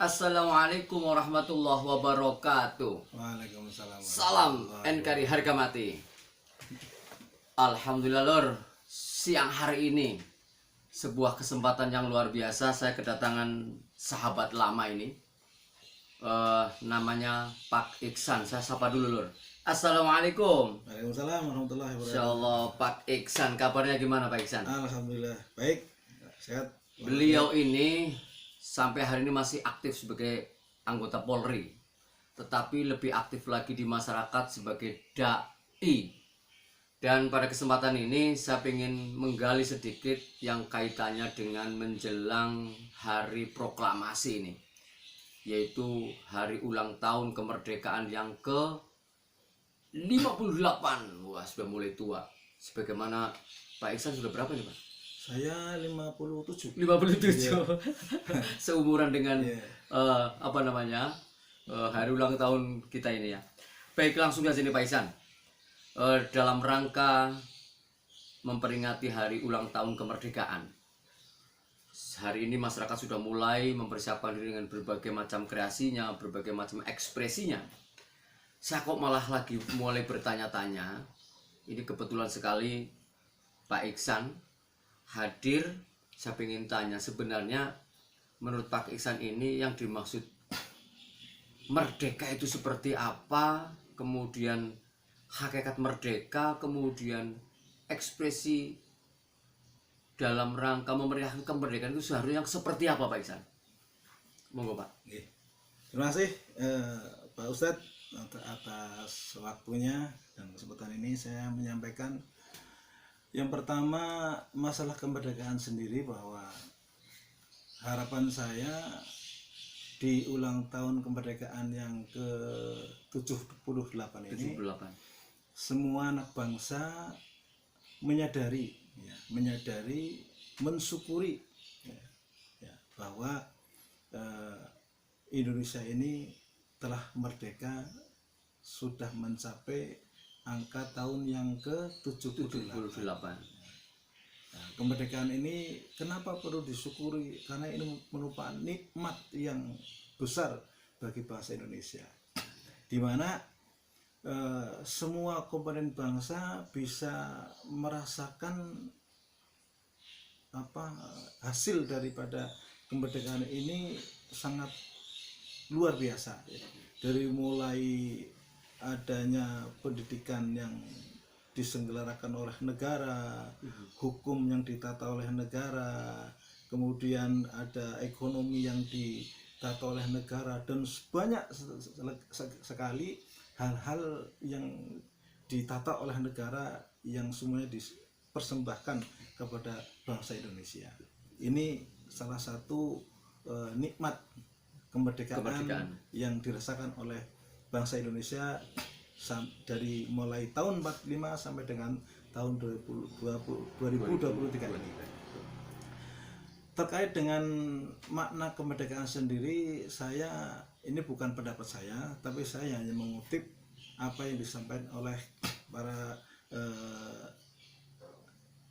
Assalamualaikum warahmatullahi wabarakatuh. Waalaikumsalam. Salam NKRI harga mati. Alhamdulillah lor, siang hari ini sebuah kesempatan yang luar biasa. Saya kedatangan sahabat lama ini, namanya Pak Iksan. Saya sapa dulu lor. Assalamualaikum. Waalaikumsalam warahmatullahi wabarakatuh. Insyaallah Pak Iksan, kabarnya gimana Pak Iksan? Alhamdulillah baik, sehat. Beliau ini sampai hari ini masih aktif sebagai anggota Polri, tetapi lebih aktif lagi di masyarakat sebagai dai. Dan pada kesempatan ini saya ingin menggali sedikit yang kaitannya dengan menjelang hari proklamasi ini, yaitu hari ulang tahun kemerdekaan yang ke-58. Wah, sudah mulai tua. Sebagaimana Pak Iksan sudah berapa nih Pak? Saya 57. 57. Seumuran dengan Iya. hari ulang tahun kita ini ya. Baik, langsung saja nih Pak Iksan. Dalam rangka memperingati hari ulang tahun kemerdekaan, hari ini masyarakat sudah mulai mempersiapkan diri dengan berbagai macam kreasinya, berbagai macam ekspresinya. Saya kok malah lagi mulai bertanya-tanya. Ini kebetulan sekali Pak Iksan hadir. Saya ingin tanya, sebenarnya menurut Pak Iksan ini yang dimaksud merdeka itu seperti apa, kemudian hakikat merdeka, kemudian ekspresi dalam rangka memeriahkan kemerdekaan itu seharusnya yang seperti apa Pak Iksan? Monggo Pak. Oke. Terima kasih Pak Ustadz atas waktunya dan kesempatan ini. Saya menyampaikan yang pertama, masalah kemerdekaan sendiri, bahwa harapan saya di ulang tahun kemerdekaan yang ke-78 ini, 78. semua anak bangsa menyadari, mensyukuri bahwa Indonesia ini telah merdeka, sudah mencapai angka tahun yang ke-78. Nah, kemerdekaan ini kenapa perlu disyukuri? Karena ini merupakan nikmat yang besar bagi bangsa Indonesia, di mana semua komponen bangsa bisa merasakan hasil daripada kemerdekaan ini sangat luar biasa. Dari mulai adanya pendidikan yang diselenggarakan oleh negara, hukum yang ditata oleh negara, kemudian ada ekonomi yang ditata oleh negara, dan banyak sekali hal-hal yang ditata oleh negara yang semuanya dipersembahkan kepada bangsa Indonesia. Ini salah satu nikmat kemerdekaan yang dirasakan oleh bangsa Indonesia dari mulai tahun 45 sampai dengan tahun 2023 ini. Terkait dengan makna kemerdekaan sendiri, ini bukan pendapat saya, tapi saya hanya mengutip apa yang disampaikan oleh para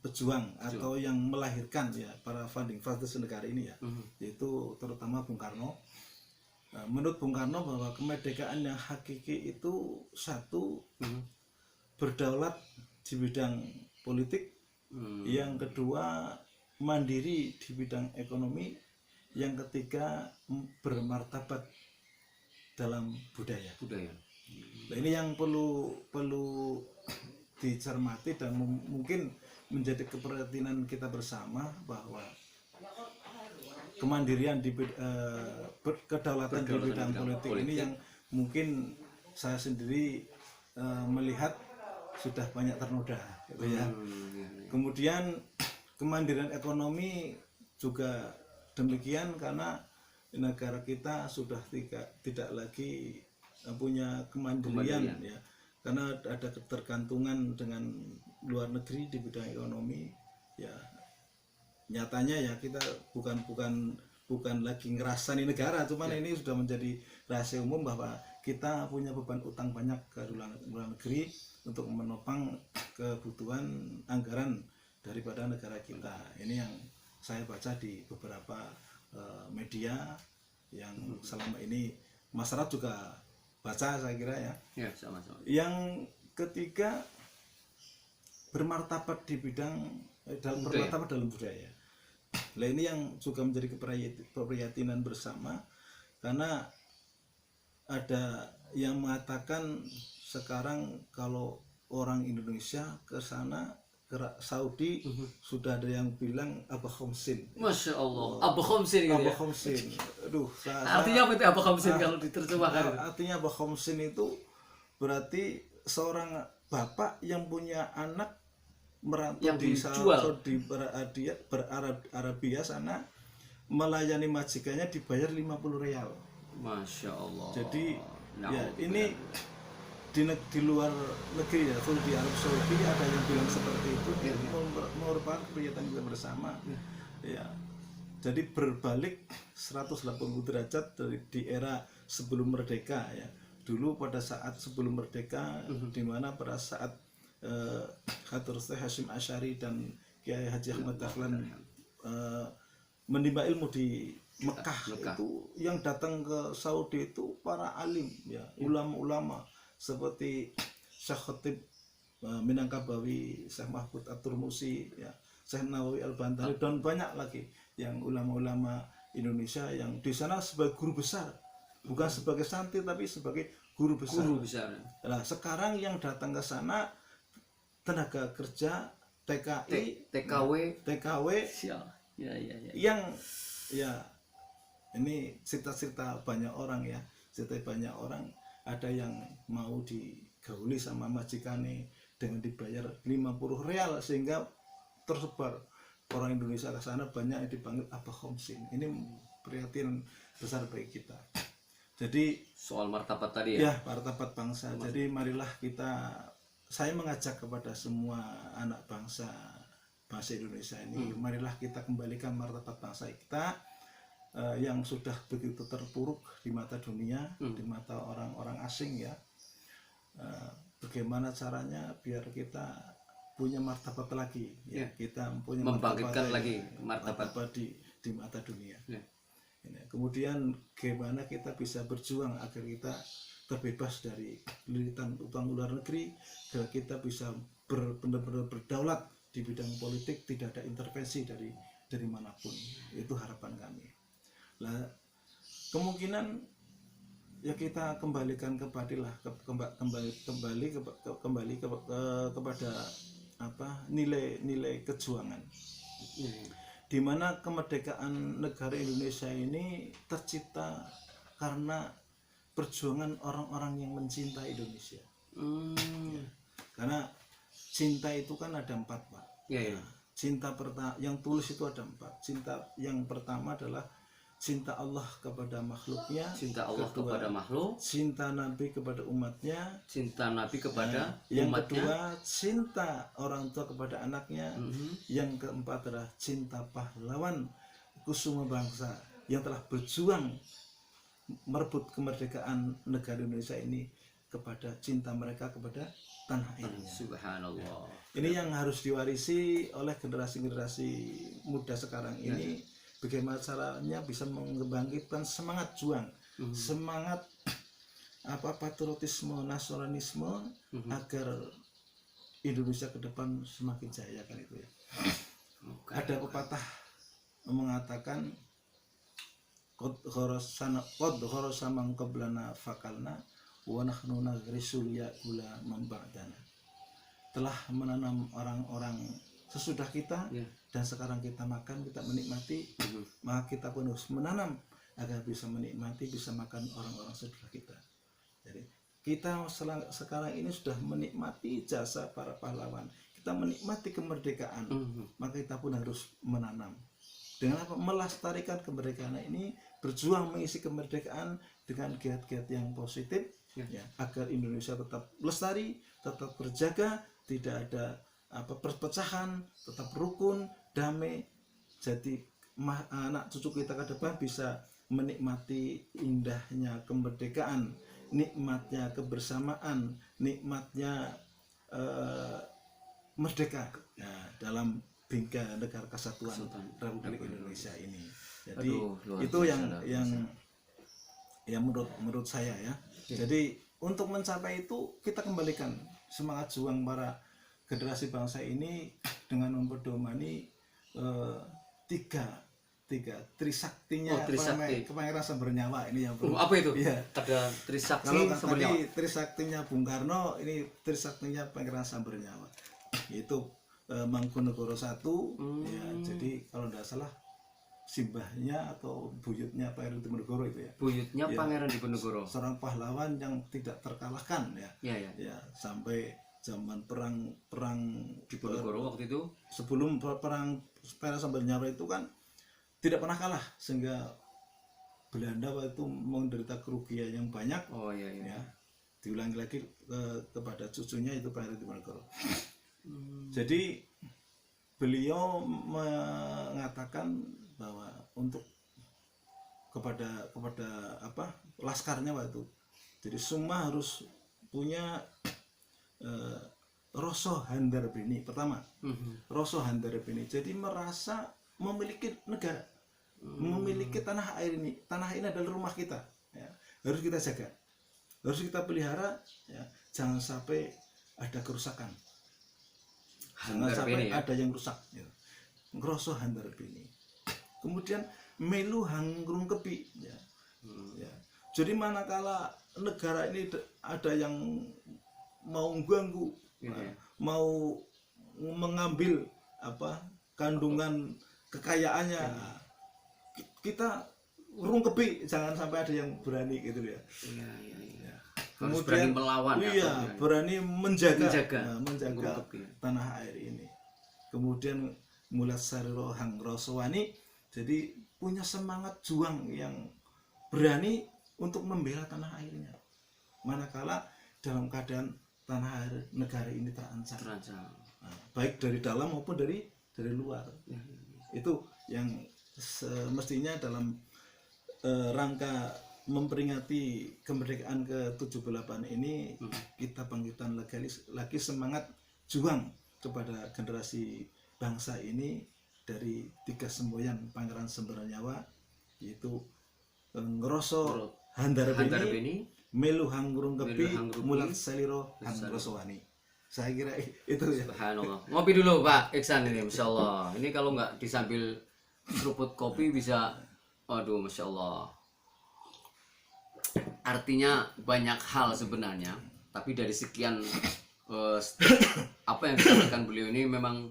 pejuang atau yang melahirkan para founding fathers negara ini yaitu terutama Bung Karno. Menurut Bung Karno, bahwa kemerdekaan yang hakiki itu satu, berdaulat di bidang politik, yang kedua mandiri di bidang ekonomi, yang ketiga bermartabat dalam budaya. Nah, ini yang perlu dicermati dan mungkin menjadi keprihatinan kita bersama, bahwa kemandirian kedaulatan di bidang politik ini yang mungkin saya sendiri melihat sudah banyak ternoda, Kemudian kemandirian ekonomi juga demikian, karena negara kita sudah tidak lagi punya kemandirian. Karena ada ketergantungan dengan luar negeri di bidang ekonomi. Nyatanya kita bukan lagi ngerasani negara, cuman ini sudah menjadi rahasia umum bahwa kita punya beban utang banyak ke luar negeri untuk menopang kebutuhan anggaran daripada negara kita. Ini yang saya baca di beberapa media yang selama ini masyarakat juga baca, saya kira ya. Ya, sama-sama. Yang ketiga, bermartabat di bidang bermartabat dalam budaya. Nah, ini yang juga menjadi keprihatinan bersama, karena ada yang mengatakan sekarang kalau orang Indonesia ke sana, ke Saudi, sudah ada yang bilang Abah Khomsin. Masya Allah, Abah Khomsin gitu Abah ya. Khomsin. Aduh, Artinya apa itu Abah Khomsin kalau diterjemahkan? artinya Abah Khomsin itu berarti seorang bapak yang punya anak merantau Yang di dijual. Saudi Arabia sana, melayani majikannya dibayar 50 real. Masya Allah. Jadi Nah, ya ini di luar negeri ya, di Arab Saudi ada yang bilang seperti itu, ini merupakan keprihatinan kita bersama. Ya. Jadi berbalik 180 derajat dari di era sebelum merdeka ya. Dulu pada saat sebelum merdeka, di mana pada saat Khadir Hasyim Asy'ari dan Kiai Haji Ahmad Dahlan menimba ilmu di Mekah, itu yang datang ke Saudi itu para alim ya, ulama-ulama seperti Syekh Khatib Minangkabawi, Syekh Mahfud At-Turmusi ya, Syekh Nawawi Al-Bantani, dan banyak lagi yang ulama-ulama Indonesia yang di sana sebagai guru besar, bukan sebagai santri tapi sebagai guru besar. Guru besar. Nah, sekarang yang datang ke sana tenaga kerja TKI, TKW Ya. yang ya ini cerita-cerita banyak orang ya, cerita banyak orang, ada yang mau digauli sama majikane dengan dibayar 50 real, sehingga tersebar orang Indonesia ke sana, banyak yang dipanggil Abah Khomsin. Ini perhatian besar bagi kita. Jadi Soal martabat tadi ya. ya, martabat bangsa. Jadi marilah saya mengajak kepada semua anak bangsa Indonesia ini, marilah kita kembalikan martabat bangsa kita yang sudah begitu terpuruk di mata dunia, di mata orang-orang asing ya. Bagaimana caranya biar kita punya martabat lagi ya, kita punya membangkitkan lagi martabat di mata dunia. Ya. Kemudian bagaimana kita bisa berjuang agar kita terbebas dari lilitan utang luar negeri, agar kita bisa benar-benar berdaulat di bidang politik, tidak ada intervensi dari manapun. Itu harapan kami. Nah, kemungkinan ya kita kembalikan kembali kepada nilai kejuangan. Di mana kemerdekaan negara Indonesia ini tercipta karena perjuangan orang-orang yang mencintai Indonesia. Ya. Karena cinta itu kan ada 4, Pak. Ya. Cinta yang tulus itu ada 4. Cinta yang pertama adalah cinta Allah kepada makhluknya, cinta Allah kepada makhluk, cinta Nabi kepada umatnya, cinta Nabi kepada yang umatnya, kedua cinta orang tua kepada anaknya, yang keempat adalah cinta pahlawan kusuma bangsa yang telah berjuang merebut kemerdekaan negara Indonesia ini, kepada cinta mereka kepada tanah airnya. Subhanallah. Ini yang harus diwarisi oleh generasi-generasi muda sekarang ini. Bagaimana caranya bisa membangkitkan semangat juang, semangat patriotisme, nasionalisme, agar Indonesia ke depan semakin jaya, kan itu ya. Ada pepatah mengatakan qad khorasa man qablana fakalna wa nahnu nagrisul ya'ula man ba'dana. Telah menanam orang-orang sesudah kita, dan sekarang kita makan, kita menikmati, maka kita pun harus menanam agar bisa menikmati, bisa makan orang-orang sesudah kita. Jadi kita sekarang ini sudah menikmati jasa para pahlawan, kita menikmati kemerdekaan, maka kita pun harus menanam. Dengan apa? Melestarikan kemerdekaan ini, berjuang mengisi kemerdekaan dengan giat-giat yang positif, ya, agar Indonesia tetap lestari, tetap terjaga, tidak ada perpecahan, tetap rukun, damai. Jadi anak cucu kita ke depan bisa menikmati indahnya kemerdekaan, nikmatnya kebersamaan, nikmatnya merdeka, nah, dalam bingkai negara kesatuan Republik Indonesia ini. Jadi itu yang ya menurut saya ya. Jadi untuk mencapai itu kita kembalikan semangat juang para generasi bangsa ini dengan memperdomani tiga trisaktinya Trisakti. Pangeran Sambernyawa ini yang perlu. Apa itu? Iya. Ada Trisakti Kalau tadi Sambernyawa. trisaktinya Bung Karno, ini trisaktinya Pangeran Sambernyawa. Yaitu Mangkunegoro I. Ya, jadi kalau tidak salah simbahnya atau buyutnya Pangeran Diponegoro itu ya. Buyutnya Ya. Pangeran Diponegoro. Seorang pahlawan yang tidak terkalahkan ya. Ya. Ya, sampai zaman perang Diponegoro waktu itu. sebelum perang Pangeran Sambernyawa itu kan tidak pernah kalah, sehingga Belanda waktu itu menderita kerugian yang banyak. Oh iya. Ya, diulangi lagi kepada cucunya itu Pangeran Diponegoro. Jadi beliau mengatakan bahwa untuk kepada apa laskarnya waktu itu, jadi semua harus punya rasa handarbeni. Pertama, rasa handarbeni, jadi merasa memiliki negara, memiliki tanah air ini. Tanah ini adalah rumah kita ya. Harus kita jaga, harus kita pelihara ya. Jangan sampai ada kerusakan, jangan sampai ada yang rusak ya. Ngeroso handarbeni. Kemudian melu hangrung kepi ya. Ya. Jadi manakala negara ini ada yang mau ganggu, mau mengambil apa kandungan kekayaannya, kita rungkepi, jangan sampai ada yang berani gitu ya. Iya. Kemudian berani melawan. Iya, berani menjaga Rungkepi. tanah air ini. Kemudian mulat sariro hangrosowani, jadi punya semangat juang yang berani untuk membela tanah airnya. Manakala dalam keadaan tanah air negara ini terancam. Nah, baik dari dalam maupun dari luar. Itu yang semestinya dalam rangka memperingati kemerdekaan ke-78 ini, kita bangkitkan lagi semangat juang kepada generasi bangsa ini dari tiga semboyan Pangeran Sambernyawa, yaitu ngeroso handarbeni, melu hangrung kepi, mulat saliro hangrosowani. Saya kira itu ya. Subhanallah. Ngopi dulu Pak Iksan ini, Masya Allah. Ini kalau nggak disambil seruput kopi bisa, aduh Masya Allah. Artinya banyak hal sebenarnya, tapi dari sekian apa yang disampaikan beliau ini memang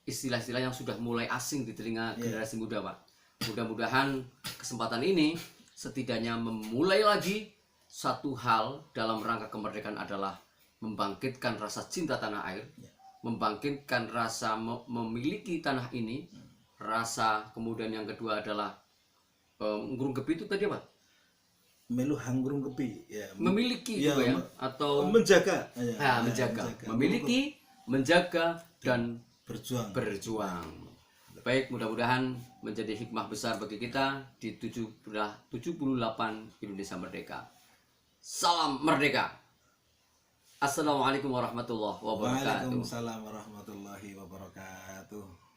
istilah-istilah yang sudah mulai asing di telinga generasi muda Pak. Mudah-mudahan kesempatan ini setidaknya memulai lagi satu hal dalam rangka kemerdekaan adalah membangkitkan rasa cinta tanah air, membangkitkan rasa memiliki tanah ini, rasa kemudian yang kedua adalah ngurung kepi itu tadi apa? Melu hangrung kepi ya. Memiliki juga ya, atau menjaga. Ya, menjaga. Memiliki, menjaga dan berjuang. Baik, mudah-mudahan menjadi hikmah besar bagi kita di 78 Indonesia Merdeka. Salam merdeka. Assalamualaikum warahmatullahi wabarakatuh. Waalaikumsalam warahmatullahi wabarakatuh.